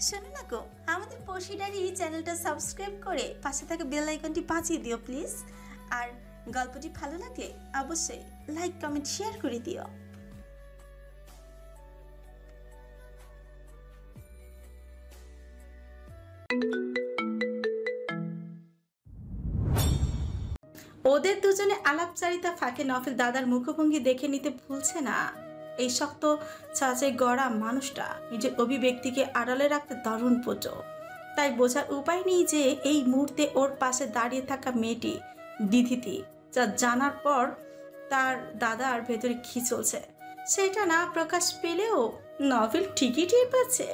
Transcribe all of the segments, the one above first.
শোনো না গো, আমাদের পশিডারি চ্যানেলটা সাবস্ক্রাইব করে পাশে থাকা বেল আইকনটি বাজিয়ে দিও প্লিজ। আর গল্পটি ভালো লাগলে অবশ্যই লাইক কমেন্ট শেয়ার করে দিও। ওদের দুজনে আলাপচারিতা ফাঁকে নফেল দাদার মুখভঙ্গি দেখে নিতে ভুলছে না। এই শক্ত ছাঁচে গড়া মানুষটা নিজের অভিব্যক্তিকে আড়ালে রাখতে দারুণ পটু। তাই বোঝার উপায় নেই যে এই মুহূর্তে ওর পাশে দাঁড়িয়ে থাকা মেয়েটি দিধিতি, যা জানার পর তার দাদার ভেতরে কি চলছে সেটা না প্রকাশ পেলেও নভেল ঠিকই টের পাচ্ছে।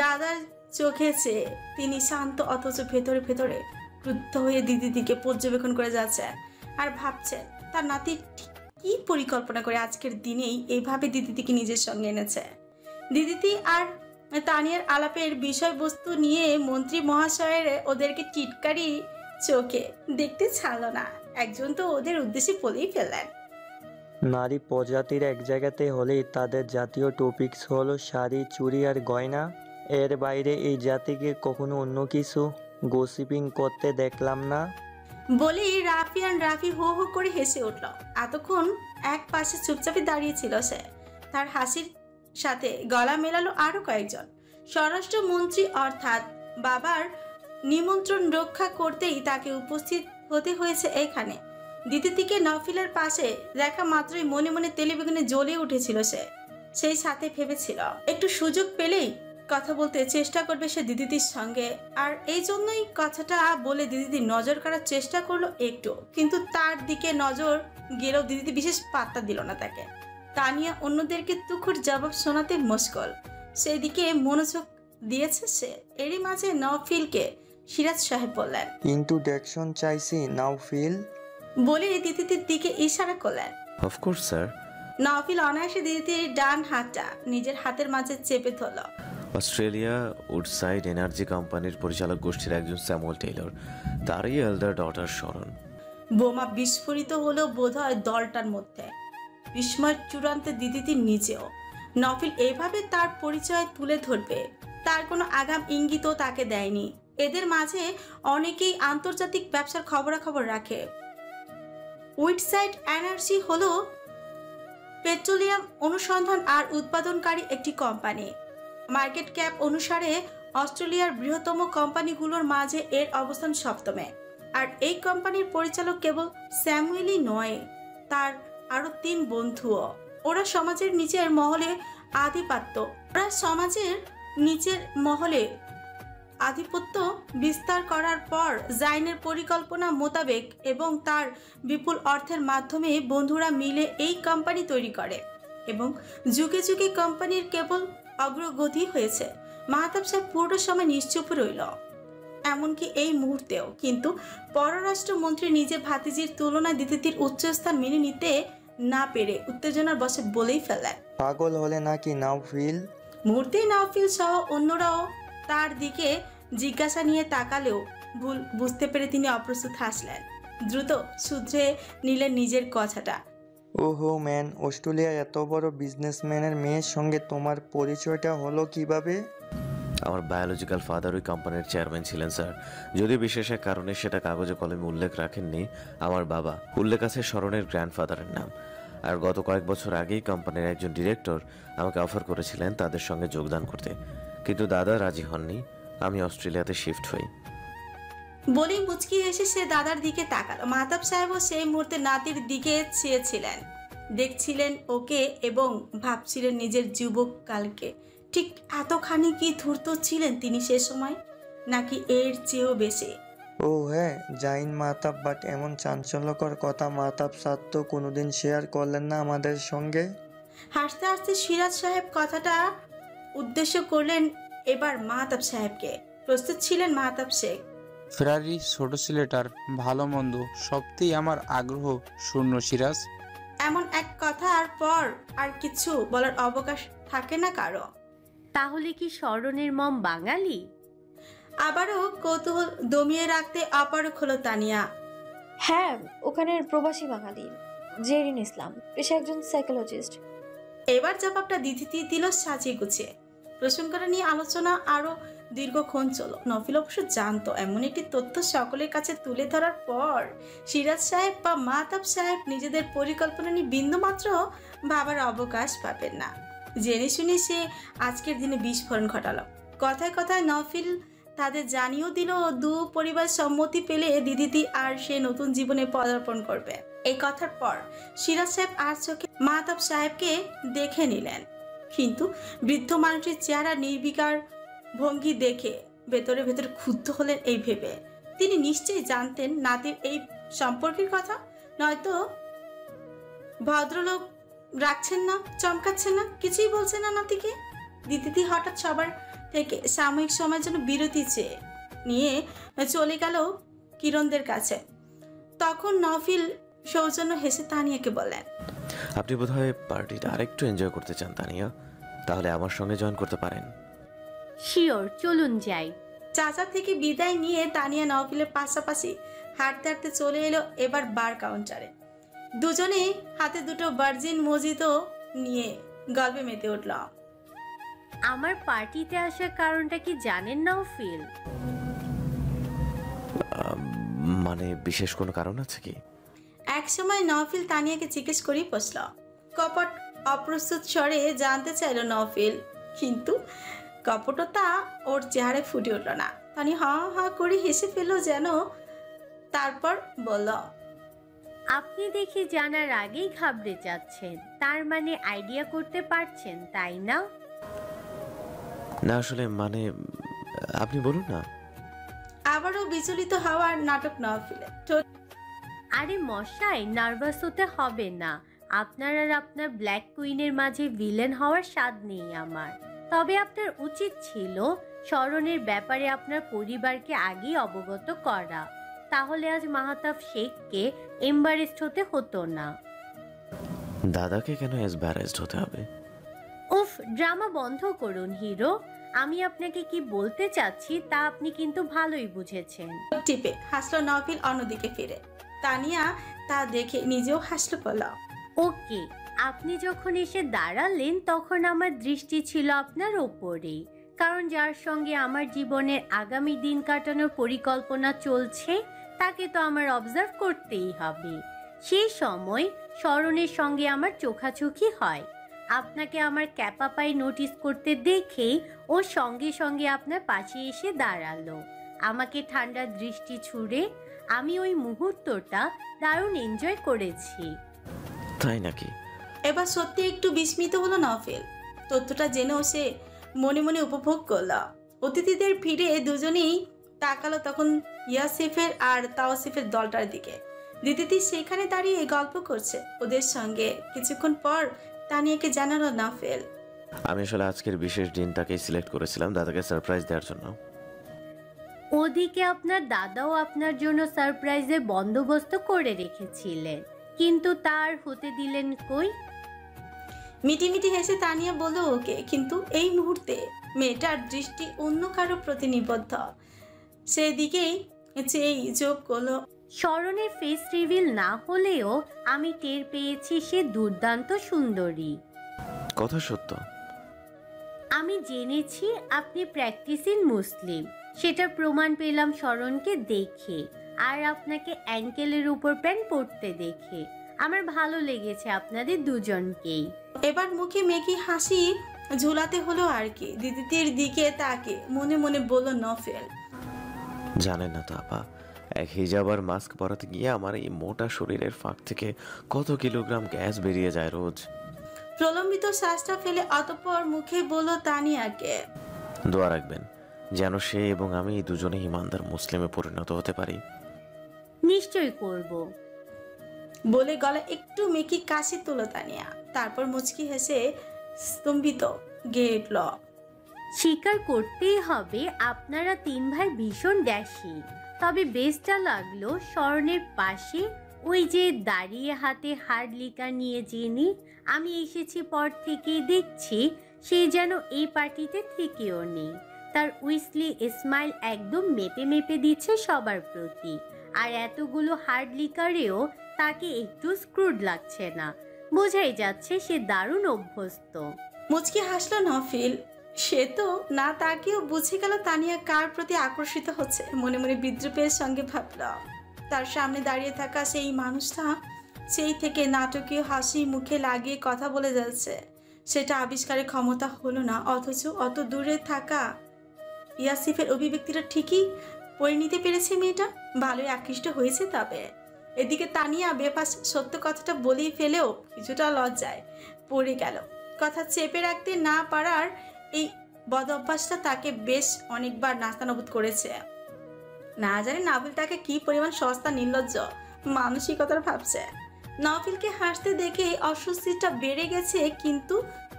দাদার চোখে চেয়ে তিনি শান্ত অথচ ভেতরে ভেতরে ক্রুদ্ধ হয়ে দিদিকে পর্যবেক্ষণ করে যাচ্ছেন আর ভাবছেন তার নাতি কি পরিকল্পনা করে আজকের দিনেই এইভাবে দিদিকে নিজের সঙ্গে এনেছে। দিদিতি আর তানিয়ার আলাপের বিষয়বস্তু নিয়ে মন্ত্রী মহাশয়ের ওদেরকে টিটকারি চোখে দেখতে ছাড়লো না। একজন তো ওদের উদ্দেশ্যে বলেই ফেললেন, নারী প্রজাতির এক জায়গাতে হলেই তাদের জাতীয় টপিকস হলো শাড়ি, চুড়ি আর গয়না। এর বাইরে এই জাতিকে কখনো অন্য কিছু গসিপিং করতে দেখলাম না। বলেই রাফি হো হো করে হেসে উঠল। এতক্ষণ এক পাশে চুপচাপে দাঁড়িয়েছিল সে। তার হাসির সাথে গলা মেলালো আরো কয়েকজন। স্বরাষ্ট্রমন্ত্রী অর্থাৎ বাবার নিমন্ত্রণ রক্ষা করতেই তাকে উপস্থিত হতে হয়েছে এখানে। দিদিকে নফিলের পাশে দেখা মাত্রই মনে মনে তেলে বেগুনে জ্বলে উঠেছিল সে। সেই সাথে ভেবেছিল একটু সুযোগ পেলেই কথা বলতে চেষ্টা করবে সে দিদির সঙ্গে। আর এই জন্যই কথাটা বলে দিদি নজর কাড়ার চেষ্টা করলো একটু, কিন্তু তার দিকে নজর গেলেও দিদি বিশেষ পাত্তা দিল না তাকে। তানিয়া অন্যদেরকে তুখুর জবাব শোনাতে মুশকিল, সেই দিকে মনোযোগ দিয়েছে সে। এরই মাঝে নওফিলকে সিরাজ সাহেব বললেন, ইন্ট্রোডাকশন চাইছি নওফিল বলে দিদির দিকে ইশারা করলেন। Of course sir. নওফিল অনায়াসে দিদির ডান হাতটা নিজের হাতের মাঝে চেপে ধরল। অস্ট্রেলিয়া উডসাইড এনার্জি কোম্পানির পরিচালক গোষ্ঠীর একজন স্যামুয়েল টেইলর, তারই এল্ডার ডটার শরণ। বোমা বিস্ফোরিত হলো বোধহয় দলটার মধ্যে। বিস্ময়ের চূড়ান্তে দিদির নিচেও। নফিল এভাবে তার পরিচয় তুলে ধরবে তার কোনো আগাম ইঙ্গিতও তাকে দেয়নি। এদের মাঝে অনেকেই আন্তর্জাতিক ব্যবসার খবরাখবর রাখে। উডসাইড এনার্জি হলো পেট্রোলিয়াম অনুসন্ধান আর উৎপাদনকারী একটি কোম্পানি। মার্কেট ক্যাপ অনুসারে অস্ট্রেলিয়ার বৃহত্তম কোম্পানিগুলোর মাঝে এর অবস্থান সপ্তমে। আর এই কোম্পানির পরিচালক কেবল স্যামুয়েলই নয়, তার আরো 3 বন্ধুও। ওরা সমাজের নিচের মহলে আধিপত্য বিস্তার করার পর জাইনের পরিকল্পনা মোতাবেক এবং তার বিপুল অর্থের মাধ্যমে বন্ধুরা মিলে এই কোম্পানি তৈরি করে এবং যুগে যুগে কোম্পানির কেবল অগ্রগতি হয়েছে। মাহতাব সাহেব পুরো সময় নিশ্চুপ রইল, এমনকি এই মুহূর্তেও। কিন্তু পররাষ্ট্রমন্ত্রী নিজে ভাতিজির তুলনায় দিদির উচ্চস্থান মেনে নিতে না পেরে উত্তেজনার বশে বলেই ফেলেন, পাগল হলে নাকি নওফিল? মুহূর্তেই নওফিল সহ অন্যরাও তার দিকে জিজ্ঞাসা নিয়ে তাকালেও ভুল বুঝতে পেরে তিনি অপ্রস্তুত হাসলেন। দ্রুত শুধরে নিলেন নিজের কথাটা। ওহো ম্যান, অস্ট্রেলিয়া এত বড় বিজনেসম্যানের মেয়ের সঙ্গে তোমার পরিচয়টা হলো কিভাবে? আমার বায়োলজিক্যাল ফাদার ওই কোম্পানির চেয়ারম্যান ছিলেন স্যার। যদিও বিশেষ এক কারণে সেটা কাগজে কলমে উল্লেখ রাখেননি আমার বাবা, উল্লেখ আছে শরণের গ্র্যান্ডফাদারের নাম। আর গত কয়েক বছর আগেই কোম্পানির একজন ডিরেক্টর আমাকে অফার করেছিলেন তাদের সঙ্গে যোগদান করতে, কিন্তু দাদা রাজি হননি। আমি অস্ট্রেলিয়াতে শিফট হই। বলেই মুচকি এসে সে দাদার দিকে তাকালো। মাহতাব সাহেবও সেই মুহূর্তে নাতির দিকে চেয়েছিলেন, দেখছিলেন ওকে এবং ভাবছিলেন নিজের যুবককালকে। ঠিক এতখানি কি ধূর্ত ছিলেন তিনি সে সময়, নাকি এর চেয়েও বেশি? ও হ্যাঁ, জাইন মাহতাব, বাট এমন চাঞ্চল্যকর কথা মাহতাব সাদ তো কোনোদিন শেয়ার করলেন না আমাদের সঙ্গে। হাসতে হাসতে সিরাজ সাহেব কথাটা উদ্দেশ্য করলেন এবার মাহতাব সাহেবকে। প্রস্তুত ছিলেন মাহতাব শেখ। ফেরারি ছোট ছেলেটার ভালো মন্দ সবতেই আমার আগ্রহ শূন্য সিরাজ। এমন এক কথার পর আর কিছু বলার অবকাশ থাকে না কারো। তাহলে কি শরণের মম বাঙালি? আবারও কৌতূহল দমিয়ে রাখতে অপারক হলো তানিয়া। হ্যাঁ, ওখানের প্রবাসী বাঙালি, জেরিন ইসলাম, পেশা একজন সাইকোলজিস্ট। এবার জবাবটা দিতে দিল সাজিয়ে গুছিয়ে। প্রসঙ্গটা নিয়ে আলোচনা আরো দীর্ঘক্ষণ চলো। নফিল অবশ্য জানতো এমন একটি তথ্য সকলের কাছে তুলে ধরার পর সিরাজ সাহেব বা মাহতাব সাহেব নিজেদের পরিকল্পনা নিয়ে বিন্দুমাত্র ভাবার অবকাশ পাবেন না। জেনে শুনে সে আজকের দিনে বিস্ফোরণ ঘটালো। কথায় কথায় নফিল তাদের জানিয়েও দিল দু পরিবার সম্মতি পেলে দিদিতি আর সে নতুন জীবনে পদার্পণ করবে। এই কথার পর সিরাজ সাহেব আর চোখে মাহতাব সাহেবকে দেখে নিলেন, কিন্তু বৃদ্ধ মানুষের চেহারা নির্বিকার ভঙ্গি দেখে ভেতরে ভেতরে ক্ষুব্ধ হলেন এই ভেবে তিনি নিশ্চয়ই জানতেন নাতির এই সম্পর্কের কথা, নয়তো ভদ্রলোক রাখছেন না, চমকাচ্ছেন না, কিছুই বলছেন না নাতিকে। দিদিতি হঠাৎ সবার থেকে সাময়িক সময়ের জন্য বিরতি চেয়ে নিয়ে চলে গেল কিরণদের কাছে। তখন নফিল সৌজন্য হেসে তানিয়াকে বললেন, আপনি বোধহয় পার্টিটা আরেকটু এনজয় করতে চান তানিয়া, তাহলে আমার সঙ্গে জয়েন করতে পারেন। শিওর, চলুন যাই। চাচা থেকে বিদায় নিয়ে তানিয়া নফিলের পাশাপাশি হাঁটতে হাঁটতে চলে এলো এবার বার কাউন্টারে। দুজনেই হাতে দুটো ভার্জিন মজিতো নিয়ে গল্পে মেতে উঠল। আমার পার্টিতে আসার কারণটা কি জানেন নওফিল? মানে বিশেষ কোনো কারণ আছে কি? এক সময় নফিল তানিয়াকে জিজ্ঞেস করেই বসল। কপট অপ্রস্তুত স্বরে জানতে চাইল নফিল, কিন্তু কপটতা ওর চেহারায় ফুটে উঠল না। তানি হা হা করে হেসে ফেলল যেন, তারপর বলল, আপনি দেখে জানার আগেই ঘাবড়ে যাচ্ছেন, তার মানে আইডিয়া করতে পারছেন তাই না? না আসলে মানে আপনি বলুন না। আবারও বিচলিত হওয়ার নাটক নফিলে। আরে মশাই, নার্ভাস হতে হবে না। আপনার আর আপনার ব্ল্যাক কুইনের মাঝে ভিলেন হওয়ার স্বাদ নেই আমার। তবে আপনার উচিত ছিল স্মরণের ব্যাপারে আপনার পরিবারকে আগেই অবগত করা, তাহলে আজ মাহতাব শেখকে এম্বারেসড হতে হতো না। দাদাকে কেন এম্বারেসড হতে হবে? উফ, ড্রামা বন্ধ করুন হিরো। আমি আপনাকে কি বলতে চাচ্ছি তা আপনি কিন্তু ভালোই বুঝেছেন। টিপে হাসলো নফিল অন্যদিকে ফিরে। তানিয়া তা দেখে নিজেও হাসলো বলল, ওকে, আপনি যখন এসে দাঁড়ালেন তখন আমার দৃষ্টি ছিল আপনার ওপরেই, কারণ যার সঙ্গে আমার জীবনের আগামী দিন কাটানোর পরিকল্পনা চলছে তাকে তো আমার অবজার্ভ করতেই হবে। সেই সময় স্মরণের সঙ্গে আমার চোখাচোখি হয়। আপনাকে আমার ক্যাপাপাই নোটিস করতে দেখেই ও সঙ্গে সঙ্গে আপনার পাশে এসে দাঁড়ালো, আমাকে ঠান্ডা দৃষ্টি ছুড়ে। আমি ওই মুহূর্তটা দারুণ এনজয় করেছি। তাই নাকি? এবার সত্যি একটু বিস্মিত হলো নফিল। তথ্যটা জেনেও সে মনে মনে উপভোগ করল। অতিথিদের ফিরে দুজনেই তাকালো তখন ইয়াসিফের আর তাওসিফের দলটার দিকে। দিদিতি সেখানে দাঁড়িয়ে গল্প করছে ওদের সঙ্গে। কিছুক্ষণ পর তানিয়াকে জানালো নফিল, আমি আসলে আজকের বিশেষ দিনটাকেই সিলেক্ট করেছিলাম দাদাকে সারপ্রাইজ দেওয়ার জন্য। ওদিকে আপনার দাদাও আপনার জন্য সারপ্রাইজের বন্দোবস্ত করে রেখেছিলেন, কিন্তু তার হতে দিলেন কই? মিটিমিটি হেসে তানিয়া বলল ওকে, কিন্তু এই মুহূর্তে মেয়েটার দৃষ্টি অন্য কারো প্রতি নিবদ্ধ। সেদিকেই চেয়েই যোগ করলো, স্মরণের ফেস রিভিল না হলেও আমি টের পেয়েছি সে দুর্দান্ত সুন্দরী। কথা সত্য। আমি জেনেছি আপনি প্র্যাকটিসিং মুসলিম, সেটার প্রমাণ পেলাম স্মরণকে দেখে, আর আপনাকে অ্যাঙ্কেলের উপর প্যান্ট পরতে দেখে। আমার ভালো লেগেছে আপনাদের দুজনকেই। এবার মুখে মেকি হাসি ঝুলাতে হলো আর কি। দিদিটির দিকে তাকে মনে মনে বলল নফেল, জানেন না তো আপা, এক হিজাব আর মাস্ক পরাতে গিয়ে আমার এই মোটা শরীরের ফাঁক থেকে কত কিলোগ্রাম গ্যাস বেরিয়ে যায় রোজ। প্রলম্বিত শ্বাসটা ফেলে অতঃপর মুখে বলল তানিয়াকে, দোয়া রাখবেন যেন সে এবং আমি দুজনে ইমানদার মুসলিমে পরিণত হতে পারি। নিশ্চয় করব। বলে গলা একটু মেকি কাশি তুলো তানিয়া। তারপর মুচকি হেসে স্তম্ভিত গেয়ে উঠল, স্বীকার করতেই হবে আপনারা তিন ভাই ভীষণ ড্যাশি। তবে বেশটা লাগলো স্মরণের পাশে ওই যে দাঁড়িয়ে হাতে হার্ড লিকার নিয়ে যিনি, আমি এসেছি পর থেকেই দেখছি সে যেন এই পার্টিতে থেকেও নেই। তার উইসলি স্মাইল একদম মেপে মেপে দিচ্ছে সবার প্রতি, আর এতগুলো হার্ড লিকারেও তাকে একটু স্ক্রুড লাগছে না। বোঝাই যাচ্ছে সে দারুণ অভ্যস্ত। মুচকি হাসলো নফিল। সে তো না তাকেও বুঝে গেল তানিয়া কার প্রতি আকর্ষিত হচ্ছে। মনে মনে বিদ্রুপের সঙ্গে ভাবল তার সামনে দাঁড়িয়ে থাকা সেই মানুষটা সেই থেকে নাটকীয় হাসি মুখে লাগিয়ে কথা বলে যাচ্ছে, সেটা আবিষ্কারের ক্ষমতা হলো না। অথচ অত দূরে থাকা ইয়াসিফের অভিব্যক্তিটা ঠিকই পড়ে নিতে পেরেছে মেয়েটা, ভালোই আকৃষ্ট হয়েছে। তবে এদিকে তানিয়া বেফাস সত্য কথাটা বলেই ফেলেও কিছুটা লজ্জায় পড়ে গেল। কথা চেপে রাখতে না পারার এই বদ অভ্যাসটা তাকে বেশ অনেকবার নাস্তানাবুদ করেছে। না জানি নাবিল তাকে কি পরিমাণ সস্তা নির্লজ্জ মানসিকতার ভাবছে। নফিলকে হাসতে দেখে অস্বস্তিটা বেড়ে গেছে, কিন্তু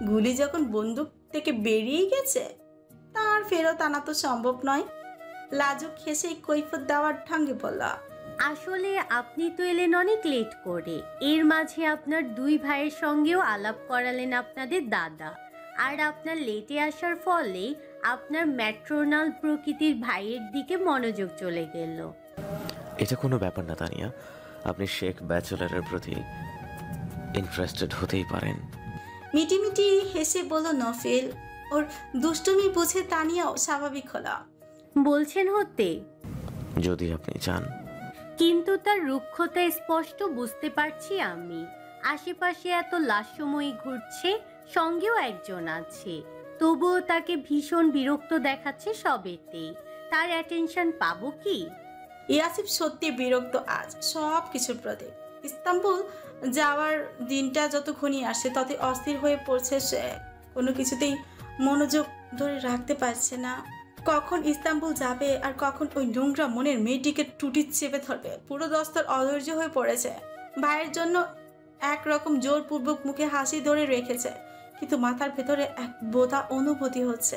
গুলি যখন বন্দুক থেকে বেরিয়ে গেছে তার ফেরত আনা তো সম্ভব নয়। লাজুক হেসে কৈফত দেওয়ার ঢঙ্গে বলল, আসলে আপনি তো এলেন অনেক লেট করে, এর মাঝে আপনার দুই ভাইয়ের সঙ্গেও আলাপ করালেন আপনাদের দাদা, আর আপনার লেটে আসার ফলে আপনার ম্যাট্রোনাল প্রকৃতির ভাইয়ের দিকে মনোযোগ চলে গেল। এটা কোনো ব্যাপার না তানিয়া, আপনি শেখ ব্যাচেলারের প্রতি ইন্টারেস্টেড হতেই পারেন। মিটিমিটি হেসে বলল নফিল। ওর দুষ্টুমি বুঝে তানিয়াও স্বাভাবিক হলো। বলছেন হতে? যদি আপনি চান। কিন্তু তার রুক্ষতা স্পষ্ট বুঝতে পারছি আমি। আশেপাশে এত লাস্যময়ী ঘুরছে, সঙ্গেও একজন আছে, তবুও তাকে ভীষণ বিরক্ত দেখাচ্ছে সবেতেই। তার অ্যাটেনশন পাবো কি? ইয়াসিফ সত্যি বিরক্ত আজ সব কিছুর প্রতি। ইস্তাম্বুল যাওয়ার দিনটা যত ঘনিয়ে আসছে ততই অস্থির হয়ে পড়ছে সে। কোনো কিছুতেই মনোযোগ ধরে রাখতে পারছে না। কখন ইস্তাম্বুল যাবে আর কখন ওই নোংরা মনের মেয়েটিকে টুটি চেপে ধরবে। পুরো দস্তর অধৈর্য হয়ে পড়েছে। ভাইয়ের জন্য একরকম জোরপূর্বক মুখে হাসি ধরে রেখেছে, কিন্তু মাথার ভেতরে এক বোধা অনুভূতি হচ্ছে।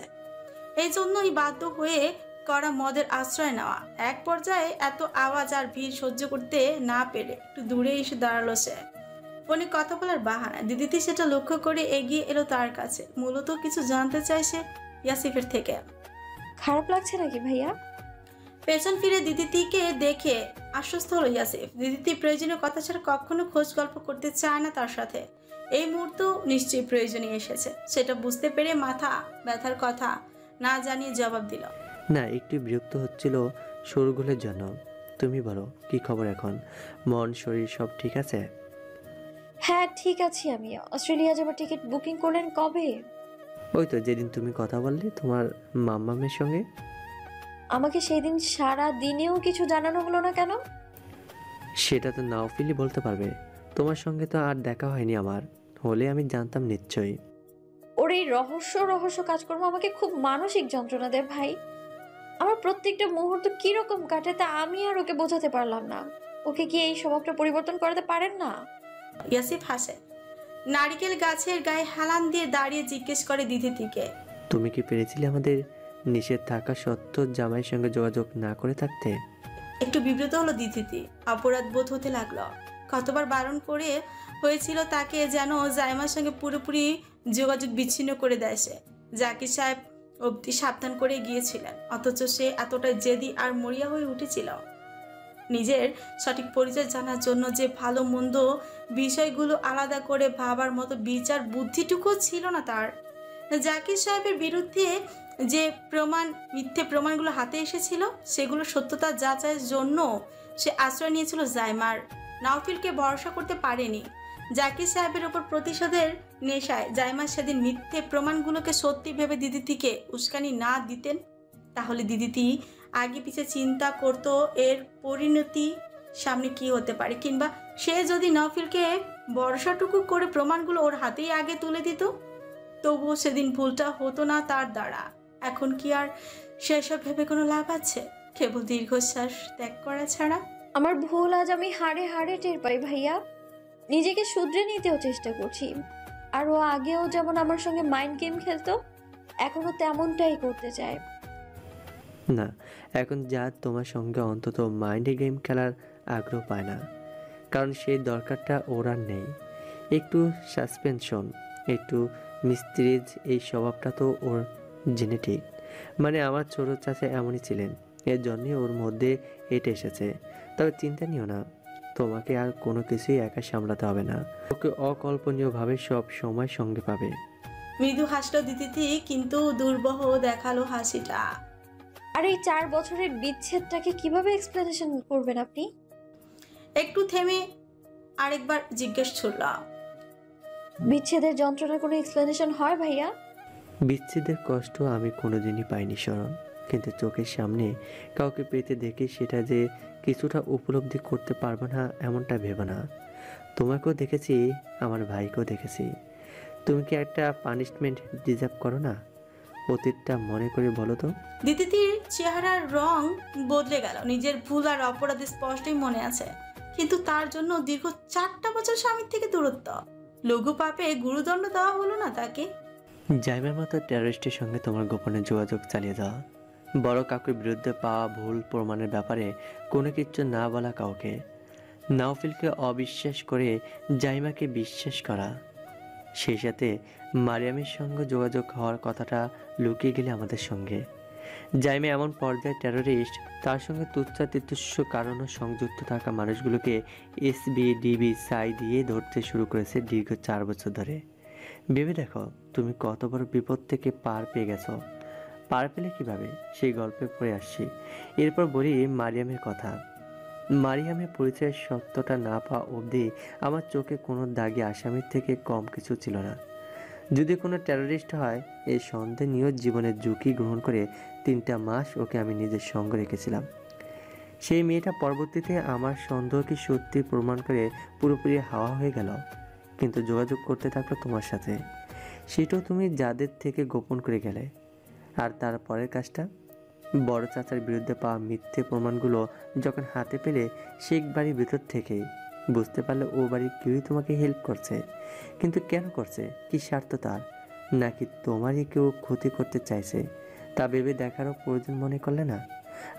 এই জন্যই বাধ্য হয়ে করা মদের আশ্রয় নেওয়া। এক পর্যায়ে এত আওয়াজ আর ভিড় সহ্য করতে না পেরে একটু দূরে এসে দাঁড়ালো সে। ফোনে কথা বলার বাহানা দিদিটি সেটা লক্ষ্য করে এগিয়ে এলো তার কাছে। মূলত কিছু জানতে চাইছে ইয়াসিফের থেকে। খারাপ লাগছে নাকি ভাইয়া? পেছন ফিরে দিদিটিকে দেখে আশ্বস্ত হলো ইয়াসিফ। দিদিটি প্রয়োজনীয় কথা ছাড়া কখনো খোঁজ গল্প করতে চায় না তার সাথে। এই মুহূর্তেও নিশ্চয়ই প্রয়োজনীয় এসেছে, সেটা বুঝতে পেরে মাথা ব্যথার কথা না জানিয়ে জবাব দিল, না, একটু বিরক্ত হচ্ছিল শোরগোলের জন্য। তুমি বলো, কি খবর এখন? মন শরীর সব ঠিক আছে? হ্যাঁ ঠিক আছি আমি। অস্ট্রেলিয়া যাবার টিকিট বুকিং করলেন কবে? ওই তো যেদিন তুমি কথা বললে তোমার মাম্মামের সঙ্গে। আমাকে সেই দিন সারা দিনেও কিছু জানানো হলো না কেন? সেটা তো নাওফিলি বলতে পারবে। তোমার সঙ্গে তো আর দেখা হয়নি আমার, হলে আমি জানতাম নিশ্চয়ই। ওর এই রহস্য রহস্য কাজকর্ম আমাকে খুব মানসিক যন্ত্রণা দেয় ভাই। আমার প্রত্যেকটা মুহূর্ত কিরকম কাটে তা আমি আর ওকে বোঝাতে পারলাম না। ওকে কি এই স্বভাবটা পরিবর্তন করাতে পারেন না? ইয়াসিফ হাসে। নারিকেল গাছের গায়ে হেলান দিয়ে দাঁড়িয়ে জিজ্ঞেস করে দিদিটিকে, তুমি কি পেরেছিলে আমাদের নিষেধ থাকা সত্ত্বেও জামাইয়ের সঙ্গে যোগাযোগ না করে থাকতে? একটু বিব্রত হলো দিদিটি। অপরাধ বোধ হতে লাগলো। কতবার বারণ করে হয়েছিল তাকে যেন জাইমার সঙ্গে পুরোপুরি যোগাযোগ বিচ্ছিন্ন করে দেয় সে। জাকির সাহেব অবধি সাবধান করে গিয়েছিলেন, অথচ সে এতটাই জেদি আর মরিয়া হয়ে উঠেছিল। নিজের সঠিক পরিচয় জানার জন্য যে ভালো মন্দ বিষয়গুলো আলাদা করে ভাবার মতো বিচার বুদ্ধিটুকু ছিল না তার। জাকির সাহেবের বিরুদ্ধে যে মিথ্যে প্রমাণগুলো হাতে এসেছিল সেগুলো সত্যতা যাচাইয়ের জন্য সে আশ্রয় নিয়েছিল জাইমার। নাওফিলকে ভরসা করতে পারেনি। জাকির সাহেবের ওপর প্রতিশোধের নেশায় জাইমা সেদিন মিথ্যে প্রমাণগুলোকে সত্যি ভেবে দিদিটিকে উস্কানি না দিতেন, তাহলে দিদিটি আগে পিছে চিন্তা করত এর পরিণতি সামনে কি হতে পারে, কিংবা সে যদি নাওফিলকে ভরসাটুকু করে প্রমাণগুলো ওর হাতেই আগে তুলে দিত, তবুও সেদিন ভুলটা হতো না তার দ্বারা। এখন কি আর সেসব ভেবে কোনো লাভ আছে? কেবল দীর্ঘশ্বাস ত্যাগ করা ছাড়া। আমার ভুল আজ আমি হাড়ে হাড়ে টের পাই ভাইয়া। নিজেকে শুধরে নিতেও চেষ্টা করছি। আর ও আগেও যেমন আমার সঙ্গে মাইন্ড গেম খেলতো, এখনো তেমনটাই করতে চায়। না, এখন যা তোমার সঙ্গে অন্তত মাইন্ডে গেম খেলার আগ্রহ পায় না, কারণ সেই দরকারটা ওর আর নেই। একটু সাসপেনশন, একটু মিস্ত্রিজ, এই স্বভাবটা তো ওর জেনেটিক। মানে আমার ছোট চাচা এমনই ছিলেন, এর জন্যই ওর মধ্যে এটা এসেছে। তবে চিন্তা নিও না, তোমাকে আর কোনো কিছুই একা সামলাতে হবে না। ওকে অকল্পনীয়ভাবে সব সময় সঙ্গে পাবে। মৃদু হাসলো দিদিতি, কিন্তু দুর্বহ দেখালো হাসিটা। আর এই 4 বছরের বিচ্ছেদটাকে কিভাবে এক্সপ্লেনেশন করবেন আপনি? একটু থেমে আরেকবার জিজ্ঞেস ছুড়ল। বিচ্ছেদের যন্ত্রণার কোনো এক্সপ্লেনেশন হয় ভাইয়া? বিচ্ছেদের কষ্ট আমি কোনোদিনই পাইনি শরণ, কিন্তু চোখের সামনে কাউকে পেতে দেখে সেটা যে কিছুটা উপলব্ধি করতে পারবো না এমনটা ভেবো না। তোমাকেও দেখেছি, আমার ভাইকেও দেখেছি। তুমি কি একটা পানিশমেন্ট ডিজার্ভ করো না? অতীতটা মনে করে বলো তো। দিদিতির চেহারার রং বদলে গেল। নিজের ভুল আর অপরাধ স্পষ্টই মনে আছে, কিন্তু তার জন্য দীর্ঘ 4টা বছর স্বামীর থেকে দূরত্ব। লঘু পাপে গুরুদণ্ড দেওয়া হলো না তাকে? জাইমের মতো টেররিস্টের সঙ্গে তোমার গোপনে যোগাযোগ চালিয়ে যাওয়া, বড় কাকুর বিরুদ্ধে পাওয়া ভুল প্রমাণের ব্যাপারে কোনো কিছু না বলা কাউকে, নাওফিলকে অবিশ্বাস করে জাইমাকে বিশ্বাস করা, সেই সাথে মারিয়ামের সঙ্গে যোগাযোগ হওয়ার কথাটা লুকিয়ে গেলে আমাদের সঙ্গে। জাইমে এমন পর্যায়ে টেররিস্ট, তার সঙ্গে তুচ্ছাতিতুস্য কারণও সংযুক্ত থাকা মানুষগুলোকে এসবি ডিবি সাই দিয়ে ধরতে শুরু করেছে দীর্ঘ 4 বছর ধরে। ভেবে দেখো তুমি কত বড় বিপদ থেকে পার পেয়ে গেছো। পার পেলে কিভাবে সেই গল্পে পড়ে আসছি। এরপর বলি মারিয়ামের কথা। মারিয়ামের পরিচয়ের সত্যটা না পাওয়া অবধি আমার চোখে কোনো দাগি আসামির থেকে কম কিছু ছিল না। যদি কোনো টেররিস্ট হয় এই সন্দেহ নিয়েও জীবনের ঝুঁকি গ্রহণ করে 3টা মাস ওকে আমি নিজের সঙ্গে রেখেছিলাম। সেই মেয়েটা পরবর্তীতে আমার সন্দেহকে সত্যি প্রমাণ করে পুরোপুরি হাওয়া হয়ে গেল, কিন্তু যোগাযোগ করতে থাকলো তোমার সাথে। সেটাও তুমি যাদের থেকে গোপন করে গেলে। আর তার পরের কাজটা, বড় চাচার বিরুদ্ধে পাওয়া মিথ্যে প্রমাণগুলো যখন হাতে পেলে শেখ বাড়ির ভেতর থেকেই বুঝতে পারলে ও বাড়ির কেউই তোমাকে হেল্প করছে। কিন্তু কেন করছে, কি স্বার্থ তার? নাকি তোমারই কেউ ক্ষতি করতে চাইছে? তা ভেবে দেখারও প্রয়োজন মনে করলে না?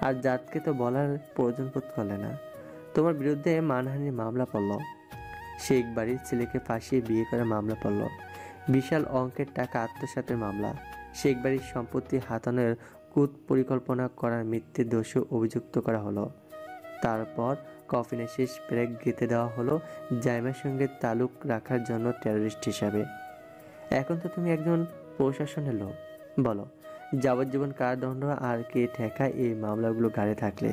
আর জাতকে তো বলার প্রয়োজন বোধ করলে না। তোমার বিরুদ্ধে মানহানির মামলা পড়ল, শেখ বাড়ির ছেলেকে ফাঁসিয়ে বিয়ে করে মামলা পড়ল, বিশাল অঙ্কের টাকা আত্মসাতের মামলা, শেখ বাড়ির সম্পত্তি হাতানোর কূট পরিকল্পনা করার মিথ্যে দোষে অভিযুক্ত করা হলো। তারপর কফিনে শেষ ব্রেক গেঁথে দেওয়া হলো জাইমার সঙ্গে তালুক রাখার জন্য টেররিস্ট হিসাবে। এখন তো তুমি একজন প্রশাসনের লোক। বলো, যাবজ্জীবন কারাদণ্ড আর কে ঠেকা এই মামলাগুলো ঘাড়ে থাকলে?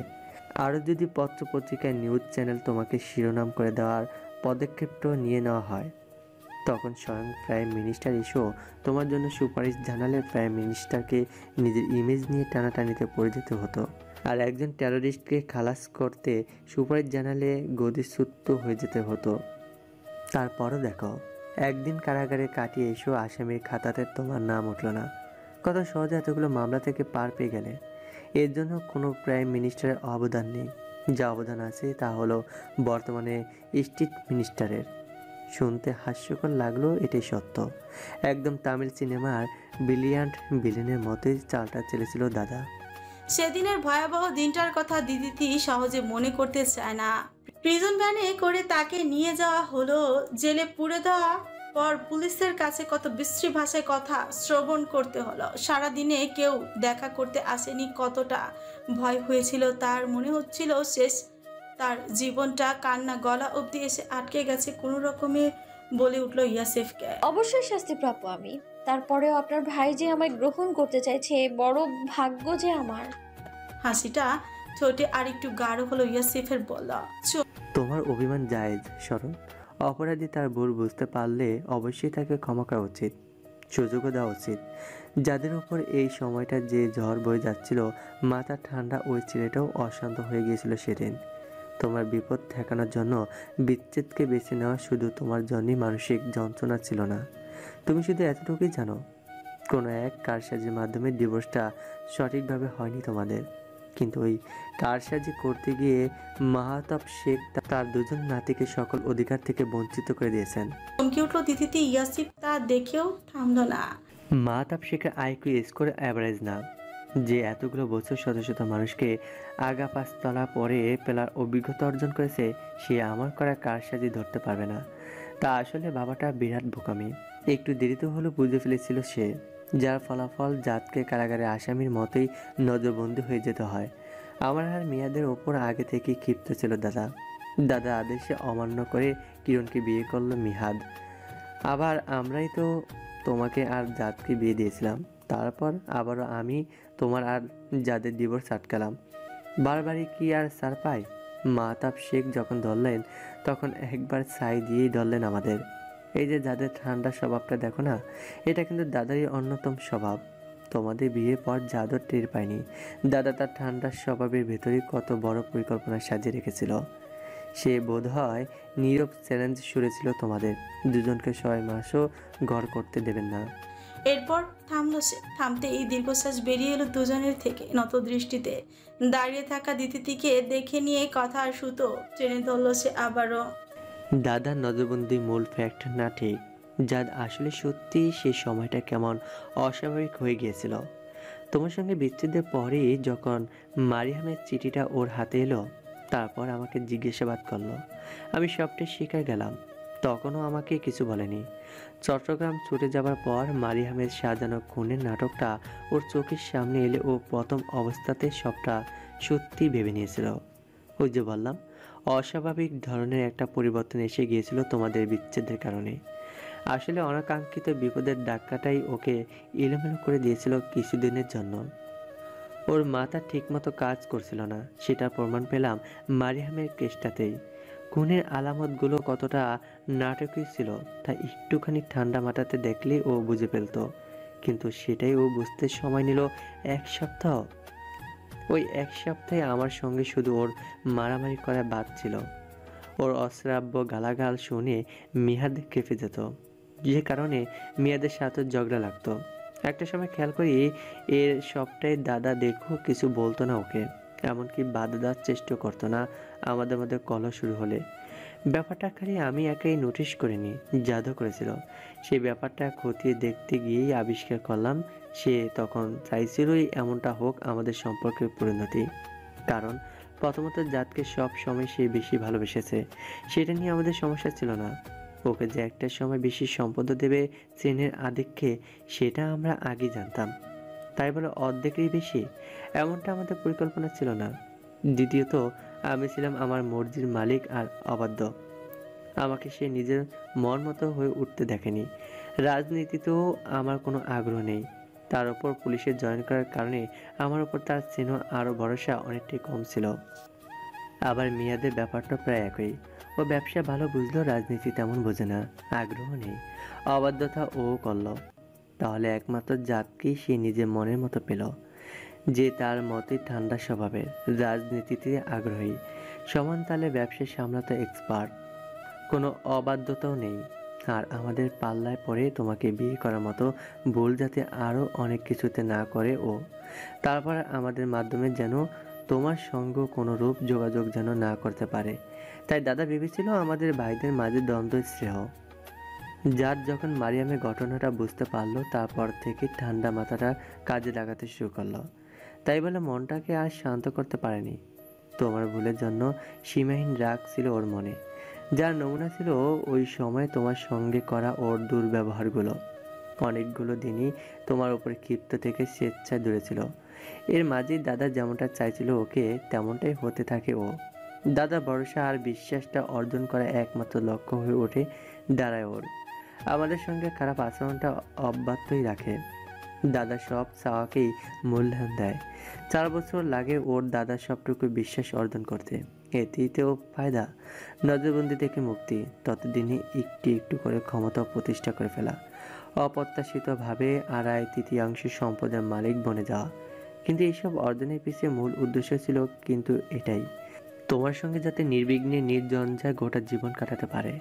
আরও যদি পত্রপত্রিকায় নিউজ চ্যানেল তোমাকে শিরোনাম করে দেওয়ার পদক্ষেপটাও নিয়ে নেওয়া হয়, তখন স্বয়ং প্রাইম মিনিস্টার এসেও তোমার জন্য সুপারিশ জানালে প্রাইম মিনিস্টারকে নিজের ইমেজ নিয়ে টানাটানিতে পড়ে যেতে হতো। আর একজন টেররিস্টকে খালাস করতে সুপারিশ জানালে গদিচ্যুত হয়ে যেতে হতো। তারপরও দেখো, একদিন কারাগারে কাটিয়ে এসেও আসামির খাতাতে তোমার নাম উঠল না। কত সহজে এতগুলো মামলা থেকে পার পেয়ে গেলে। এর জন্য কোনো প্রাইম মিনিস্টারের অবদান নেই। যা অবদান আছে তা হলো বর্তমানে স্ট্রিট মিনিস্টারের। শুনতে হাস্যকর লাগলেও এটাই সত্য। একদম তামিল সিনেমার ব্রিলিয়ান্ট ভিলেনের মতোই চালটা চেলেছিল দাদা। সেদিনের ভয়াবহ দিনটার কথা দিদিতি সহজে মনে করতে চায় না। প্রিজন ভ্যানে করে তাকে নিয়ে যাওয়া হলো, জেলে পুরে দেওয়া পর পুলিশের কাছে কত বিশ্রী ভাষায় কথা শ্রবণ করতে হলো। সারাদিনে কেউ দেখা করতে আসেনি, কতটা ভয় হয়েছিল তার। মনে হচ্ছিল শেষ তার জীবনটা কান্না গলা অবধি এসে আটকে গেছে। কোনো রকমে বলে উঠল ইয়াসিফকে, অবশ্যই শাস্তিপ্রাপ্য আমি। তারপরেও আপনার ভাই যে আমায় গ্রহণ করতে চাইছে, বড় ভাগ্য যে আমার। হাসিটা ঠোঁটে আরেকটু গাঢ় হলো। ইয়াসিফের বলল, তোমার অভিমান জায়েজ শরণ। অপরাধী তার ভুল বুঝতে পারলে অবশ্যই তাকে ক্ষমা করা উচিত, সুযোগও দেওয়া উচিত। যাদের উপর এই সময়টা যে ঝড় বয়ে যাচ্ছিল, মাথা ঠান্ডা ওই ছেলেটাও অশান্ত হয়ে গিয়েছিল সেদিন। তোমার বিপদ ঠেকানোর জন্য বিচ্ছেদকে বেছে নেওয়া শুধু তোমার জন্যই মানসিক যন্ত্রণা ছিল না। তুমি শুধু এতটুকুই জানো, কোনো এক কারসাজির মাধ্যমে ডিভোর্সটা সঠিকভাবে হয়নি তোমাদের। কিন্তু ওই কারসাজি করতে গিয়ে মাহাতাব শেখ তার 2জন নাতিকে সকল অধিকার থেকে বঞ্চিত করে দিয়েছেন। চমকে উঠল দিদিতি। ইয়াসিফ তা দেখেও থামলো না। মাহাতাব শেখের আইকিউ স্কোর অ্যাভারেজ না, যে এতগুলো বছর শত শত মানুষকে আগা পাঁচতলা পরে পেলার অভিজ্ঞতা অর্জন করেছে, সে আমার করা কারসাজি ধরতে পারবে না। তা আসলে বাবাটা বিরাট বোকামি। একটু দেরিতে হলেও বুঝে ফেলেছিল সে, যার ফলাফল জাতকে কারাগারে আসামির মতোই নজরবন্দি হয়ে যেতে হয়। আমার আর মেয়াদের ওপর আগে থেকেই ক্ষিপ্ত ছিল দাদা। দাদা আদেশে অমান্য করে কিরণকে বিয়ে করলো মিহাদ। আবার আমরাই তো তোমাকে আর জাতকে বিয়ে দিয়েছিলাম, তারপর আবারও আমি তোমার আর যাদের ডিভোর্স আটকালাম। বারবারই কি আর সার পাই? মাহতাব শেখ যখন ধরলেন তখন একবার ছাই দিয়েই ধরলেন আমাদের। এই যে যাদের ঠান্ডা স্বভাবটা দেখো না, এটা কিন্তু দাদারই অন্যতম স্বভাব। তোমাদের বিয়ের পর জাদর টের পায়নি দাদা তার ঠান্ডা স্বভাবের ভেতরেই কত বড় পরিকল্পনা সাজিয়ে রেখেছিল। সে বোধহয় নীরব চ্যালেঞ্জ সুরেছিল তোমাদের দুজনকে 6 মাসও ঘর করতে দেবেন না। এরপর থামলো সে। থামতে এই দীর্ঘশ্বাস বেরিয়ে এলো দুজনের থেকে। নত দৃষ্টিতে দাঁড়িয়ে থাকা দিতিকে দেখে নিয়ে কথার সুতো টেনে ধরল সে আবারও। দাদার নজরবন্দি মূল ফ্যাক্ট না ঠিক, যার আসলে সত্যি সেই সময়টা কেমন অস্বাভাবিক হয়ে গিয়েছিল। তোমার সঙ্গে বিচ্ছেদের পরেই যখন মারিয়ামের চিঠিটা ওর হাতে এলো, তারপর আমাকে জিজ্ঞাসাবাদ করলো। আমি সবটাই স্বীকার গেলাম। তখনও আমাকে কিছু বলেনি। চট্টগ্রাম ছুটে যাবার পর মারিয়ামের সাজানো খুনের নাটকটা ওর চোখের সামনে এলে ও প্রথম অবস্থাতে সবটা সত্যি ভেবে নিয়েছিল। ওই যে বললাম, অস্বাভাবিক ধরনের একটা পরিবর্তন এসে গিয়েছিল তোমাদের বিচ্ছেদের কারণে। আসলে অনাকাঙ্ক্ষিত বিপদের ধাক্কাটাই ওকে এলোমেলো করে দিয়েছিল কিছুদিনের জন্য। ওর মাথা ঠিকমতো কাজ করছিল না, সেটা প্রমাণ পেলাম মারিয়ামের কেসটাতেই। খুনের আলামতগুলো কতটা নাটকীয় ছিল তা একটুখানি ঠান্ডা মাথাতে দেখলেই ও বুঝে ফেলত, কিন্তু সেটাই ও বুঝতে সময় নিল 1 সপ্তাহ। ওই 1 সপ্তাহে আমার সঙ্গে শুধু ওর মারামারি করা বাদ ছিল। ওর অশ্রাব্য গালাগাল শুনে মিহাদ কেঁপে যেত, যে কারণে মিয়াদের সাথে ঝগড়া লাগতো। একটা সময় খেয়াল করি এর সবটাই দাদা দেখো কিছু বলতো না ওকে, এমনকি বাধা দেওয়ার চেষ্টা করতো না আমাদের মধ্যে কলহ শুরু হলে। ব্যাপারটা খালি আমি একাই নোটিশ করিনি, জাদু করেছিল। সেই ব্যাপারটা খতিয়ে দেখতে গিয়েই আবিষ্কার করলাম সে তখন চাইছিলই এমনটা হোক আমাদের সম্পর্কের পরিণতি। কারণ প্রথমত জাতকে সব সময় সে বেশি ভালোবেসেছে, সেটা নিয়ে আমাদের সমস্যা ছিল না। ওকে যে একটা সময় বেশি সম্পদ দেবে চেনের আধিক্যে, সেটা আমরা আগে জানতাম। তাই বলে অর্ধেকেরই বেশি এমনটা আমাদের পরিকল্পনা ছিল না। দ্বিতীয়ত, আমি ছিলাম আমার মর্জির মালিক আর অবাধ্য। আমাকে সে নিজের মন মতো হয়ে উঠতে দেখেনি। রাজনীতিতেও আমার কোনো আগ্রহ নেই। তার উপর পুলিশে জয়েন করার কারণে আমার উপর তার স্নেহ আরও ভরসা অনেকটাই কম ছিল। আবার মেয়াদের ব্যাপারটা প্রায় একই। ও ব্যবসা ভালো বুঝলো, রাজনীতি তেমন বোঝে না, আগ্রহ নেই, অবাধ্যতা ও করল। তাহলে একমাত্র জাতকেই সে নিজের মনের মতো পেল, যে তার মতোই ঠান্ডা স্বভাবের, রাজনীতিতে আগ্রহী, সমান তালে ব্যবসা সামলাতে এক্সপার্ট, কোনো অবাধ্যতাও নেই। আর আমাদের পাল্লায় পড়ে তোমাকে বিয়ে করার মতো ভুল যাতে আরও অনেক কিছুতে না করে ও। তারপর আমাদের মাধ্যমে যেন তোমার সঙ্গে কোনো রূপ যোগাযোগ যেন না করতে পারে। তাই দাদা ভেবেছিল আমাদের ভাইদের মাঝে দ্বন্দ্ব স্নেহ। যার যখন মারিয়ামের ঘটনাটা বুঝতে পারলো, তারপর থেকে ঠান্ডা মাথাটা কাজে লাগাতে শুরু করলো। তাই বলে মনটাকে আর শান্ত করতে পারেনি। তোমার ভুলের জন্য সীমাহীন রাগ ছিল ওর মনে, যার নমুনা ছিল ওই সময় তোমার সঙ্গে করা ওর দুর্ব্যবহারগুলো। অনেকগুলো দিনই তোমার উপর ক্ষিপ্ত থেকে স্বেচ্ছায় দূরে ছিল। এর মাঝেই দাদা যেমনটা চাইছিল ওকে তেমনটাই হতে থাকে ও। দাদা ভরসা আর বিশ্বাসটা অর্জন করা একমাত্র লক্ষ্য হয়ে ওঠে দাঁড়ায় ওর। আমাদের সঙ্গে খারাপ আচরণটা অব্যাহতই রাখে। দাদা সব চাওয়াকেই মূল্যায়ন দেয়। 4 বছর লাগে ওর দাদার সবটুকু বিশ্বাস অর্জন করতে। এতেও ফায়দা, নজরবন্দি থেকে মুক্তি, ততদিনে একটু একটু করে ক্ষমতা প্রতিষ্ঠা করে ফেলা, অপ্রত্যাশিতভাবে 2/3 সম্পদের মালিক বনে যাওয়া। কিন্তু এইসব অর্জনের পিছিয়ে মূল উদ্দেশ্য ছিল কিন্তু এটাই, তোমার সঙ্গে যাতে নির্বিঘ্নে নির্ঝঞ্ঝায় গোটা জীবন কাটাতে পারে।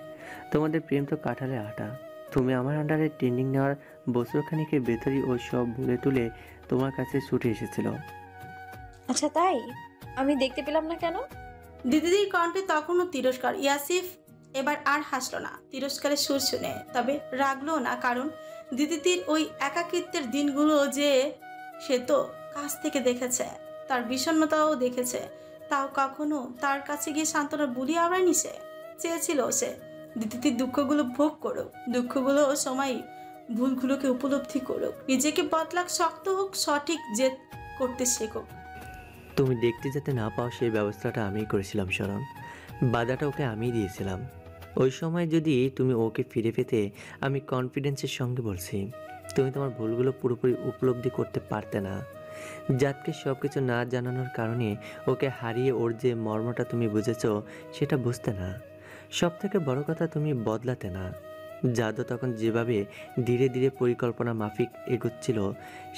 তোমাদের প্রেম তো কাঠালে আটা। তুমি আমার আন্ডারে ট্রেনিং নেওয়ার বছরখানিকের ভেতরই ওই সব ভুলে টুলে তোমার কাছে ছুটে এসেছিল। আচ্ছা তাই? আমি দেখতে পেলাম না কেন? দিদির কণ্ঠে তখনও তিরস্কার। ইয়াসিফ এবার আর হাসল না তিরস্কারের সুর শুনে, তবে রাগলো না, কারণ দিদির ওই একাকিত্বের দিনগুলো যে সে তো কাছ থেকে দেখেছে, তার বিষণ্ণতাও দেখেছে। তাও কখনো তার কাছে গিয়ে সান্ত্বনা বুলি আওড়ায়নি সে। চেয়েছিল সে দিদির দুঃখগুলো ভোগ করুক, দুঃখগুলো সময় ভুলগুলোকে উপলব্ধি করুক, নিজেকে বদলাক, শক্ত হোক, সঠিক জেদ করতে শেখুক। তুমি দেখতে যাতে না পাও সেই ব্যবস্থাটা আমিই করেছিলাম শরণ। বাধাটা ওকে আমিই দিয়েছিলাম। ওই সময় যদি তুমি ওকে ফিরে পেতে, আমি কনফিডেন্সের সঙ্গে বলছি, তুমি তোমার ভুলগুলো পুরোপুরি উপলব্ধি করতে পারতে না। জাতকে সব কিছু না জানানোর কারণে ওকে হারিয়ে ওর যে মর্মটা তুমি বুঝেছ সেটা বুঝতে না। সব থেকে বড় কথা, তুমি বদলাতে না। জাদু তখন যেভাবে ধীরে ধীরে পরিকল্পনা মাফিক এগোচ্ছিল,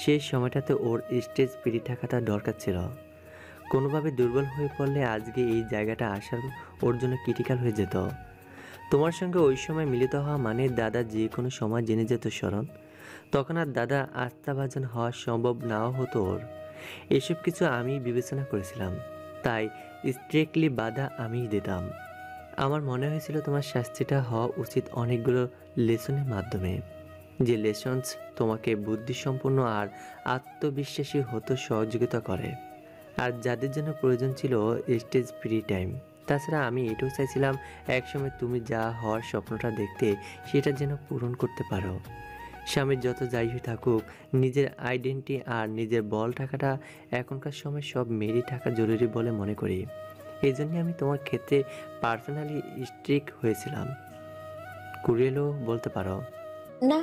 সেই সময়টাতে ওর স্টেজ ফ্রি থাকাটা দরকার ছিল। কোনোভাবে দুর্বল হয়ে পড়লে আজকে এই জায়গাটা আসার ওর জন্য ক্রিটিক্যাল হয়ে যেত। তোমার সঙ্গে ওই সময় মিলিত হওয়া মানে দাদা যে কোনো সময় জেনে যেত শরণ। তখন আর দাদা আস্থাভাজন হওয়া সম্ভব নাও হতো ওর। এসব কিছু আমি বিবেচনা করেছিলাম, তাই স্ট্রিক্টলি বাধা আমিই দিতাম। আমার মনে হয়েছিল তোমার শাস্তিটা হওয়া উচিত অনেকগুলো লেসনের মাধ্যমে, যে লেসনস তোমাকে বুদ্ধিসম্পন্ন আর আত্মবিশ্বাসী হতে সহযোগিতা করে, আর যাদের জন্য প্রয়োজন ছিল স্টেজ ফ্রি টাইম। তাছাড়া আমি এটাও চাইছিলাম একসময় তুমি যা হওয়ার স্বপ্নটা দেখতে, সেটা যেন পূরণ করতে পারো। স্বামীর যত যাই হয়ে থাকুক, নিজের আইডেন্টিটি আর নিজের বল টাকাটা এখনকার সময় সব মেয়েরই টাকা জরুরি বলে মনে করি। এই জন্যে আমি তোমার ক্ষেত্রে পার্সোনালি স্ট্রিক্ট হয়েছিলাম, কুড়িয়েলেও বলতে পারো। না,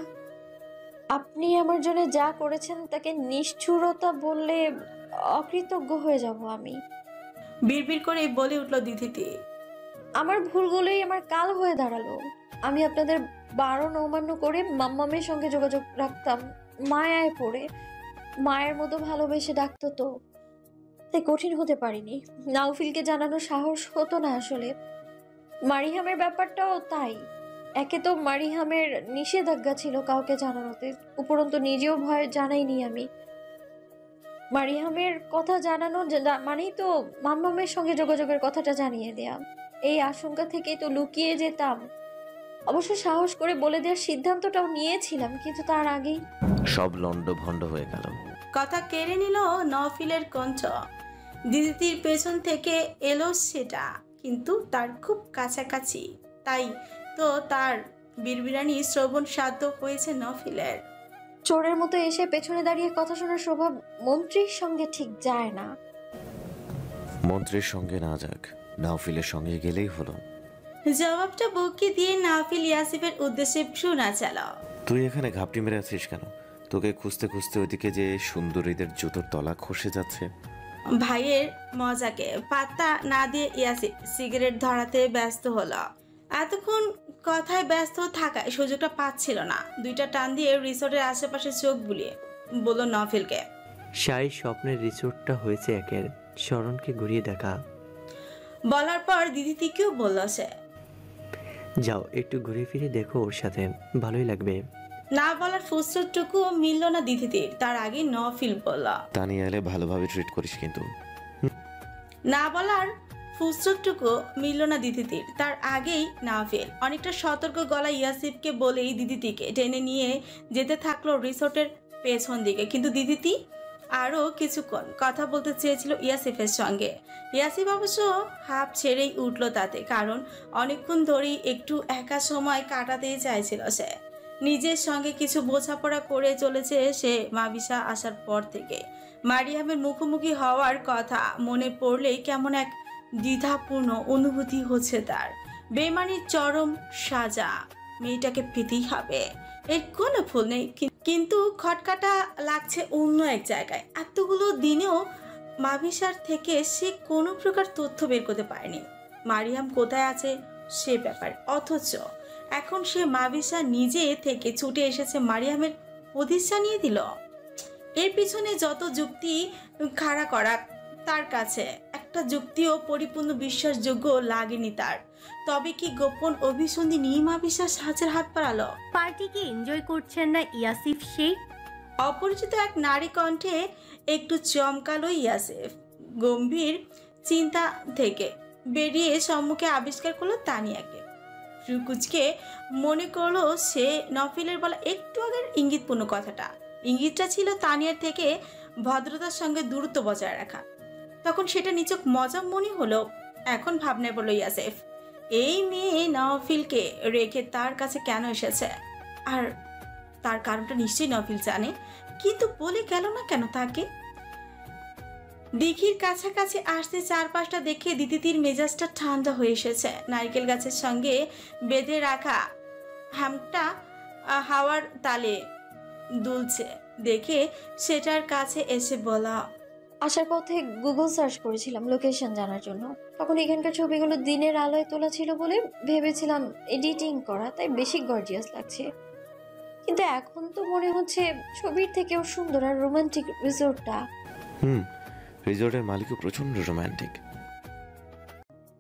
আপনি আমার জন্য যা করেছেন তাকে নিষ্ঠুরতা বললে অকৃতজ্ঞ হয়ে যাব আমি। বিড়বিড় করে বলে উঠল দিদিটি। আমার ভুলগুলোই আমার কাল হয়ে দাঁড়ালো। আমি আপনাদের বারণ অমান্য করে মাম্মামের সঙ্গে যোগাযোগ রাখতাম, মায়ায় পড়ে মায়ের মতো ভালোবেসে ডাকতো, তো তাই কঠিন হতে পারিনি। নাউফিলকে জানানো সাহস হতো না আসলে। মারিহামের ব্যাপারটাও তাই। একে তো মারিহামের নিষেধাজ্ঞা ছিল কাউকে জানানোতে, উপরন্তু নিজেও ভয় জানাইনি আমি। মারিহামের কথা জানানো মানেই তো মাম্মামের সঙ্গে যোগাযোগের কথাটা জানিয়ে দেয়া। এই আশঙ্কা থেকেই তো লুকিয়ে যেতাম। অবশ্য সাহস করে বলে দেওয়ার সিদ্ধান্তটাও নিয়েছিলাম, কিন্তু তার আগেই সব লন্ড ভন্ড হয়ে গেল। কথা কেড়ে নিল নফিলের কণ্ঠ। দিদিটির পেছন থেকে এলো সেটা, কিন্তু তার খুব কাছাকাছি, তাই তো তার বিড়বিড়ানি শ্রবণ সাধ্য হয়েছে নফিলের। চোরের মতো এসে পেছনে দাঁড়িয়ে কথা শোনার স্বভাব মন্ত্রীর সঙ্গে ঠিক যায় না। মন্ত্রীর সঙ্গে না যাক, নাওফিলের সঙ্গে গেলেই হলো। জবাবটা বুকে দিয়ে নাফিল ইয়াসিফের উদ্দেশ্যে শোনা চালাও। তুই এখানে ঘাপটি মেরে আছিস কেন? তোকে খুঁজতে খুঁজতে ওইদিকে যে সুন্দরীদের জুতোর তলা খসে যাচ্ছে। ভাইয়ের মজাকে পাত্তা না দিয়ে ইয়াসিফ সিগারেট ধরাতে ব্যস্ত হলো। এতক্ষণ কথায় ব্যস্ত থাকায় সুযোগটা পাচ্ছিল না। দুইটা টান দিয়ে রিসোর্টের আশেপাশে চোখ বুলিয়ে বলল নফিলকে, শাহী স্বপ্নের রিসোর্টটা হয়েছে একের, শরণকে ঘুরিয়ে দেখা। বলার পর দিদিটিকেও বলল সে, যাও একটু ঘুরে ফিরে দেখো ওর সাথে, ভালোই লাগবে। না বলার ফুসরটুকু মিলল না দিদিটির। তার আগে নফিল বলল, তানিয়া এলে ভালোভাবে ট্রিট করিস কিন্তু। না বলার ফুসরটুকু মিলল না দিদিটির। তার আগেই নাফিল অনেকটা সতর্ক গলায় ইয়াসিফকে বলেই দিদিটিকে টেনে নিয়ে যেতে থাকলো রিসোর্টের পেছন দিকে। কিন্তু দিদিটি আরও কিছুক্ষণ কথা বলতে চেয়েছিল ইয়াসিফের সঙ্গে। ইয়াসিফ অবশ্য হাঁপ ছেড়েই উঠল তাতে, কারণ অনেকক্ষণ ধরেই একটু একা সময় কাটাতেই চাইছিল সে। নিজের সঙ্গে কিছু বোঝাপড়া করে চলেছে সে মাবিশা আসার পর থেকে। মারিয়ামের মুখোমুখি হওয়ার কথা মনে পড়লেই কেমন এক দ্বিধাপূর্ণ অনুভূতি হচ্ছে তার। বেমানির চরম সাজা, মেয়েটাকে পেতেই হবে, এর কোনো ভুল নেই। কিন্তু খটকাটা লাগছে অন্য এক জায়গায়। এতগুলো দিনেও মাবিশার থেকে সে কোনো প্রকার তথ্য বের করতে পারেনি মারিয়াম কোথায় আছে সে ব্যাপারে, অথচ এখন সে মাবিশা নিজে থেকে ছুটে এসেছে মারিয়ামের হদিস জানিয়ে দিল। এর পিছনে যত যুক্তি খাড়া করা তার কাছে একটা যুক্তিও পরিপূর্ণ বিশ্বাসযোগ্য লাগেনি তার। তবে কি গোপন অভিসন্ধি নিয়ে মাবিশা সাহায্যের হাত বাড়ালো? পার্টি কি এনজয় করছেন না ইয়াসিফ শেখ? অপরিচিত এক নারী কণ্ঠে একটু চমকালো ইয়াসিফ। গম্ভীর চিন্তা থেকে বেরিয়ে সম্মুখে আবিষ্কার করলো তানিয়াকে। রুকুজকে মনে করলো সে নফিলের বলা একটু আগের ইঙ্গিতপূর্ণ কথাটা। ইঙ্গিতটা ছিল তানিয়ার থেকে ভদ্রতার সঙ্গে দূরত্ব বজায় রাখা। তখন সেটা নিচক মজা মনে হলো। এখন ভাবনায় বলল ইয়াসিফ, এই মেয়ে নফিলকে রেখে তার কাছে কেন এসেছে? আর তার কারণটা নিশ্চয়ই নফিল জানে, কিন্তু বলে গেল না কেন তাকে? দিঘির কাছাকাছি আসতে চারপাশটা দেখে দিদির মেজাজটা ঠান্ডা হয়ে এসেছে। নারকেল গাছের সঙ্গে বেঁধে রাখা হ্যামটা হাওয়ার তালে দুলছে দেখে সেটার কাছে এসে বলা, আসার পথে গুগল সার্চ করেছিলাম লোকেশন জানার জন্য। তখন এখানকার ছবিগুলো দিনের আলোয় তোলা ছিল বলে ভেবেছিলাম এডিটিং করা, তাই বেশি গর্জিয়াস লাগছে। কিন্তু এখন তো মনে হচ্ছে ছবির থেকেও সুন্দর আর রোমান্টিক রিসোর্টটা। রিসোর্টের মালিকও প্রচণ্ড রোমান্টিক।